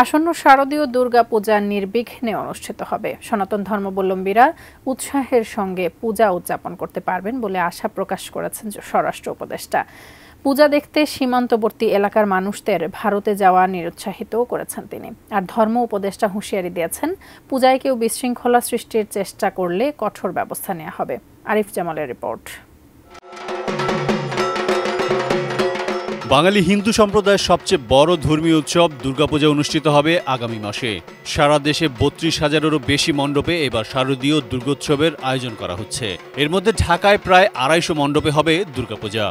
আসন্ন শারদীয় দুর্গাপূজা নির্বিঘ্নে অনুষ্ঠিত হবে। সনাতন ধর্মাবলম্বীরা উৎসাহের সঙ্গে পূজা উদযাপন করতে পারবেন বলে আশা প্রকাশ করেছেন স্বরাষ্ট্র উপদেষ্টা। পূজা দেখতে সীমান্তবর্তী এলাকার মানুষদের ভারতে যাওয়া নিরুৎসাহিত করেছেন তিনি। আর ধর্ম উপদেষ্টা হুঁশিয়ারি দিয়েছেন, পূজায় কেউ বিশৃঙ্খলা সৃষ্টির চেষ্টা করলে কঠোর ব্যবস্থা নেওয়া হবে। আরিফ জামালের রিপোর্ট। বাঙালি হিন্দু সম্প্রদায়ের সবচেয়ে বড় ধর্মীয় উৎসব দুর্গাপূজা অনুষ্ঠিত হবে আগামী মাসে। সারা দেশে ৩২,০০০-এরও বেশি মণ্ডপে এবার শারদীয় দুর্গোৎসবের আয়োজন করা হচ্ছে। এর মধ্যে ঢাকায় প্রায় ২৫০ মণ্ডপে হবে দুর্গাপূজা।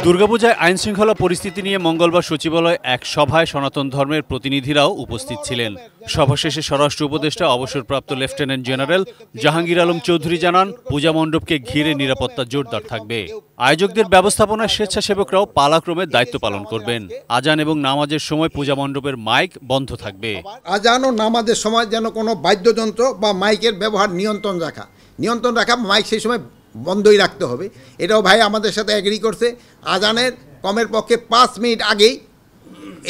দুর্গাপূজায় আইনশৃঙ্খলা পরিস্থিতি নিয়ে মঙ্গলবার সচিবালয়ে এক সভায় সনাতন ধর্মের প্রতিনিধিরাও উপস্থিত ছিলেন। সভা শেষে স্বরাষ্ট্র উপদেষ্টা অবসরপ্রাপ্ত লেফটেন্যান্ট জেনারেল জাহাঙ্গীর আলম চৌধুরী জানান, পূজা মণ্ডপকে ঘিরে নিরাপত্তা জোরদার থাকবে। আয়োজকদের ব্যবস্থাপনায় স্বেচ্ছাসেবকরাও পালাক্রমে দায়িত্ব পালন করবেন। আজান এবং নামাজের সময় পূজা মণ্ডপের মাইক বন্ধ থাকবে। আজান ও নামাজের সময় যেন কোনো বাদ্যযন্ত্র বা মাইকের ব্যবহার নিয়ন্ত্রণ রাখা মাইক সেই সময় বন্ধই রাখতে হবে। এটাও ভাই আমাদের সাথে এগ্রি করছে। আজানের কমের পক্ষে ৫ মিনিট আগেই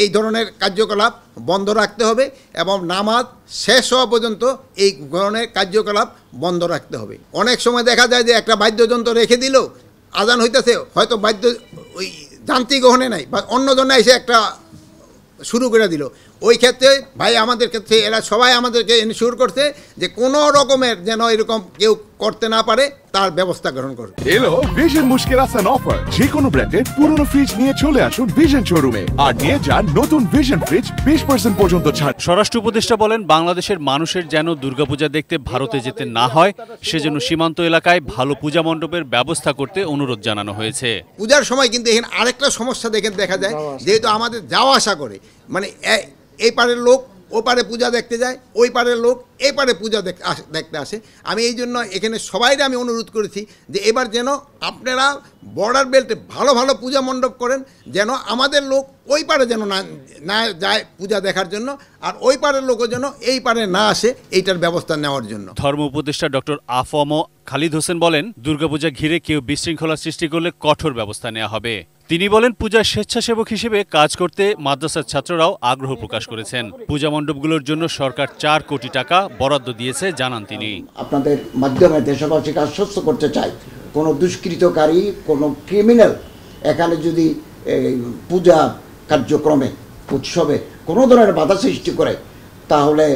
এই ধরনের কার্যকলাপ বন্ধ রাখতে হবে এবং নামাজ শেষ হওয়া পর্যন্ত এই ধরনের কার্যকলাপ বন্ধ রাখতে হবে। অনেক সময় দেখা যায় যে একটা বাদ্যযন্ত্র রেখে দিল, আজান হইতেছে, হয়তো ওই যান্ত্রিক গ্রহণে নাই বা অন্য জনে এসে একটা শুরু করে দিল। ওই ক্ষেত্রে ভাই আমাদের ক্ষেত্রে এরা সবাই আমাদেরকে এনশিওর করছে যে কোনো রকমের যেন এরকম কেউ করতে না পারে তার ব্যবস্থা গ্রহণ করবে। এলো ভিশন মুশকিল আসান অফার। যে কোনো ব্র্যান্ডের পুরনো ফ্রিজ নিয়ে চলে আসুন ভিশন শোরুমে আর নিয়ে যান নতুন ভিশন ফ্রিজ 20% পর্যন্ত ছাড়। স্বরাষ্ট্র উপদেষ্টা বলেন, বাংলাদেশের মানুষের যেন দুর্গাপূজা দেখতে ভারতে যেতে না হয়, সেজন্য সীমান্ত এলাকায় ভালো পূজা মণ্ডপের ব্যবস্থা করতে অনুরোধ জানানো হয়েছে। পূজার সময় কিন্তু এখানে আরেকটা সমস্যা দেখা যায়, যেহেতু আমাদের যাওয়া আসা করে, মানে এই পারের লোক ও পারে পূজা দেখতে যায়, ওই পারের লোক এই পারে পূজা দেখতে আসে। আমি এই জন্য এখানে সবাইকে আমি অনুরোধ করেছি যে এবার যেন আপনারা বর্ডার বেল্টে ভালো ভালো পূজা মণ্ডপ করেন, যেন আমাদের লোক ওই পারে যেন না যায় পূজা দেখার জন্য, আর ওই পারের লোকও যেন এই পারে না আসে, এইটার ব্যবস্থা নেওয়ার জন্য। ধর্ম উপদেষ্টা ডক্টর আফম খালিদ হোসেন বলেন, দুর্গাপূজা ঘিরে কেউ বিশৃঙ্খলা সৃষ্টি করলে কঠোর ব্যবস্থা নেওয়া হবে। তিনি বলেন, পূজার স্বেচ্ছাসেবক হিসেবে কাজ করতে মাদ্রাসার ছাত্ররাও আগ্রহ প্রকাশ করেছেন। পূজা মণ্ডপগুলোর জন্য সরকার ৪ কোটি টাকা বরাদ্দ দিয়েছে জানান তিনি। আপনাদের মাধ্যমে দেশবাসীকে আশ্বস্ত করতে চাই, কোনো দুষ্কৃতকারী, কোনো ক্রিমিনাল এখানে যদি পূজা কার্যক্রমে উৎসবে কোনো ধরনের বাধা সৃষ্টি করে, তাহলে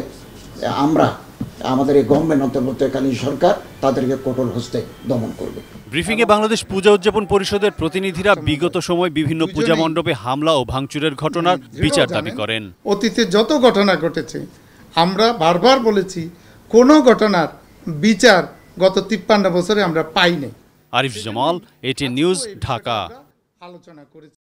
আমাদের এই গভর্নমেন্ট অন্তর্বর্তীকালীন সরকার তাদেরকে কঠোর হস্তে দমন করবে। ব্রিফিংয়ে বাংলাদেশ পূজা উদযাপন পরিষদের প্রতিনিধিরা বিগত সময় বিভিন্ন পূজা মণ্ডপে হামলা ও ভাঙচুরের ঘটনার বিচার দাবি করেন। অতীতে যত ঘটনা ঘটেছে আমরা বারবার বলেছি, কোনো ঘটনার বিচার গত 53 বছরে আমরা পাইনি। Arif Jamal, ATN news, Dhaka. আলোচনা করেছি।